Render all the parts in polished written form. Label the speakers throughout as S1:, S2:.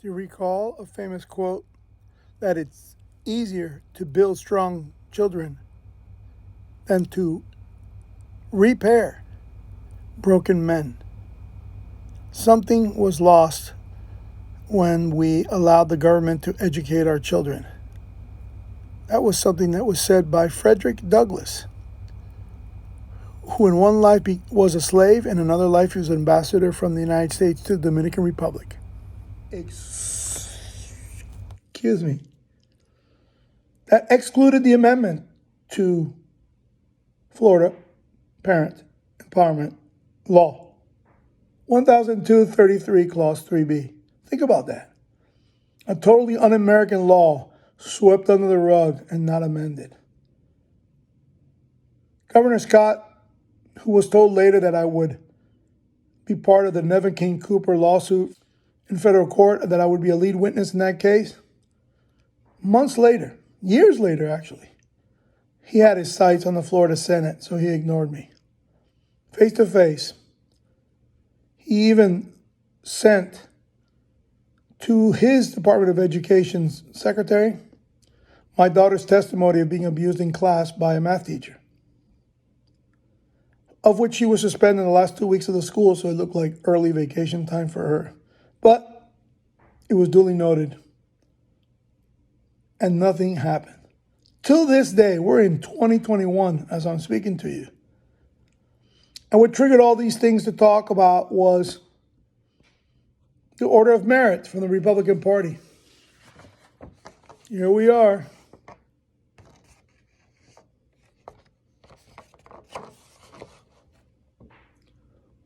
S1: Do you recall a famous quote that it's easier to build strong children than to repair broken men? Something was lost when we allowed the government to educate our children. That was something that was said by Fredrick Douglass, who in one life was a slave, and in another life he was an ambassador from the United States to the Dominican Republic. Excuse me. That excluded the amendment to Florida Parent Empowerment Law, 1002-33, Clause 3B. Think about that. A totally un-American law swept under the rug and not amended. Governor Scott, who was told later that I would be part of the Nevin King Cooper lawsuit in federal court, that I would be a lead witness in that case, months later, years later actually, he had his sights on the Florida Senate, so he ignored me. Face to face. He even sent to his Department of Education's secretary my daughter's testimony of being abused in class by a math teacher, of which she was suspended in the last 2 weeks of the school, so it looked like early vacation time for her. But it was duly noted, and nothing happened. Till this day, we're in 2021 as I'm speaking to you. And what triggered all these things to talk about was the order of merit from the Republican Party. Here we are.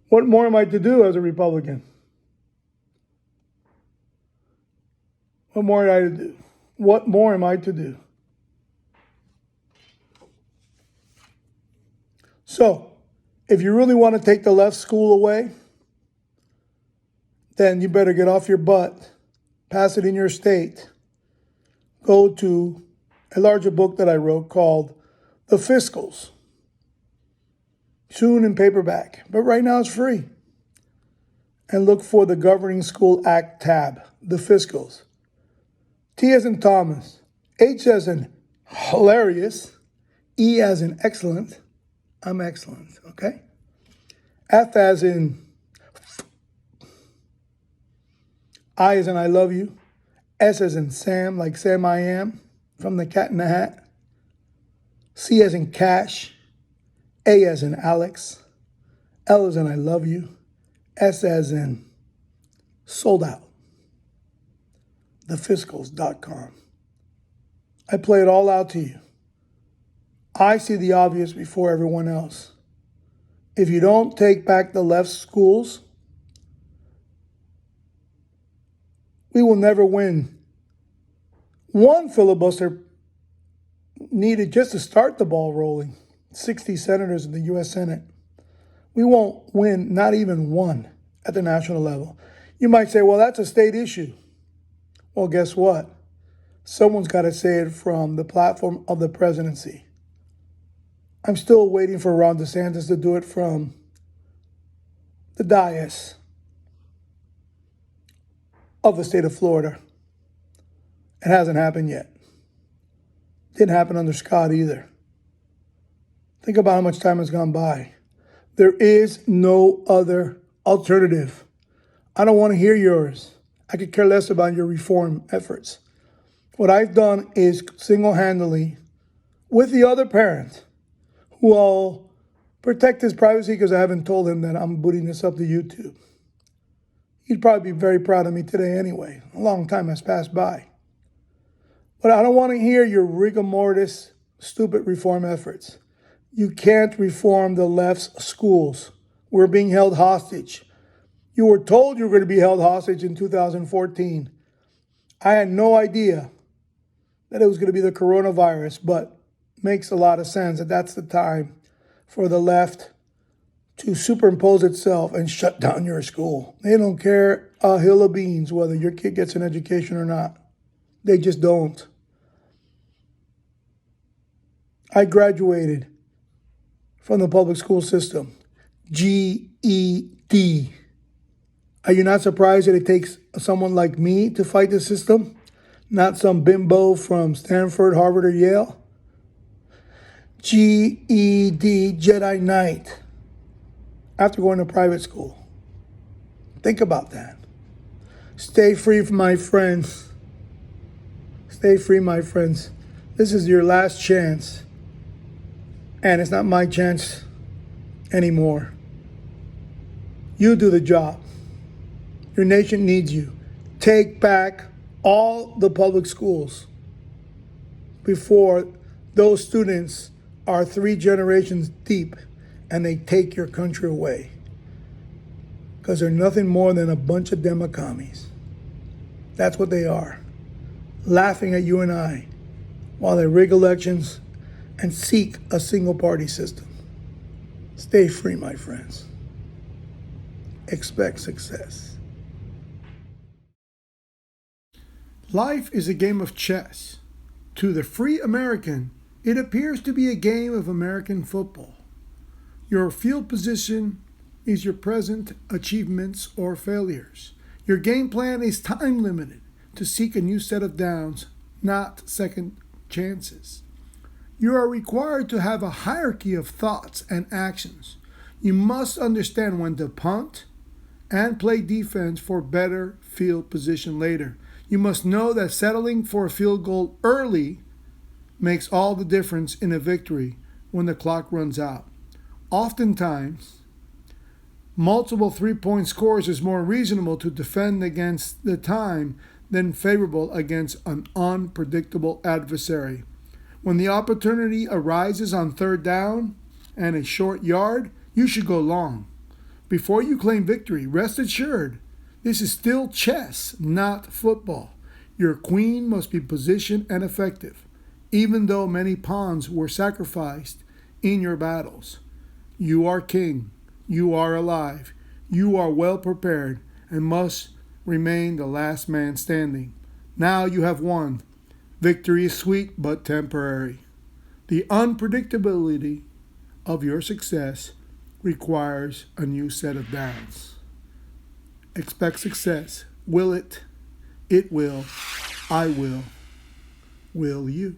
S1: What more am I to do as a Republican? What more am I to do? What more am I to do? So, if you really want to take the left school away, then you better get off your butt, pass it in your state, go to a larger book that I wrote called TheFiscals, soon in paperback, but right now it's free. And look for the Governing School Act tab, TheFiscals. T as in Thomas, H as in hilarious, E as in excellent. I'm excellent, okay? F as in I as in I love you. S as in Sam, like Sam I Am, from the Cat in the Hat. C as in cash. A as in Alex. L as in I love you. S as in sold out. TheFiscals.com. I play it all out to you. I see the obvious before everyone else. If you don't take back the left schools, we will never win. One filibuster needed just to start the ball rolling. 60 senators in the U.S. Senate. We won't win not even one at the national level. You might say, well, that's a state issue. Well, guess what? Someone's got to say it from the platform of the presidency. I'm still waiting for Ron DeSantis to do it from the dais of the state of Florida. It hasn't happened yet. Didn't happen under Scott either. Think about how much time has gone by. There is no other alternative. I don't want to hear yours. I could care less about your reform efforts. What I've done is single-handedly, with the other parent, who I'll protect his privacy because I haven't told him that I'm booting this up to YouTube. He'd probably be very proud of me today anyway. A long time has passed by. But I don't want to hear your rigor mortis, stupid reform efforts. You can't reform the left's schools. We're being held hostage. You were told you were going to be held hostage in 2014. I had no idea that it was going to be the coronavirus, but makes a lot of sense that that's the time for the left to superimpose itself and shut down your school. They don't care a hill of beans whether your kid gets an education or not. They just don't. I graduated from the public school system. GED. Are you not surprised that it takes someone like me to fight the system? Not some bimbo from Stanford, Harvard, or Yale? GED, Jedi Knight, after going to private school. Think about that. Stay free, my friends. Stay free, my friends. This is your last chance. And it's not my chance anymore. You do the job. Your nation needs you. Take back all the public schools before those students are 3 generations deep and they take your country away. Because they're nothing more than a bunch of democommies. That's what they are. Laughing at you and I while they rig elections and seek a single party system. Stay free, my friends. Expect success. Life is a game of chess. To the free American, it appears to be a game of American football. Your field position is your present achievements or failures. Your game plan is time limited to seek a new set of downs, not second chances. You are required to have a hierarchy of thoughts and actions. You must understand when to punt and play defense for better field position later. You must know that settling for a field goal early makes all the difference in a victory when the clock runs out. Oftentimes, multiple 3-point scores is more reasonable to defend against the time than favorable against an unpredictable adversary. When the opportunity arises on 3rd down and a short yard, you should go long. Before you claim victory, rest assured, this is still chess, not football. Your queen must be positioned and effective, even though many pawns were sacrificed in your battles. You are king. You are alive. You are well prepared and must remain the last man standing. Now you have won. Victory is sweet but temporary. The unpredictability of your success requires a new set of downs. Expect success. Will it? It will. I will. Will you?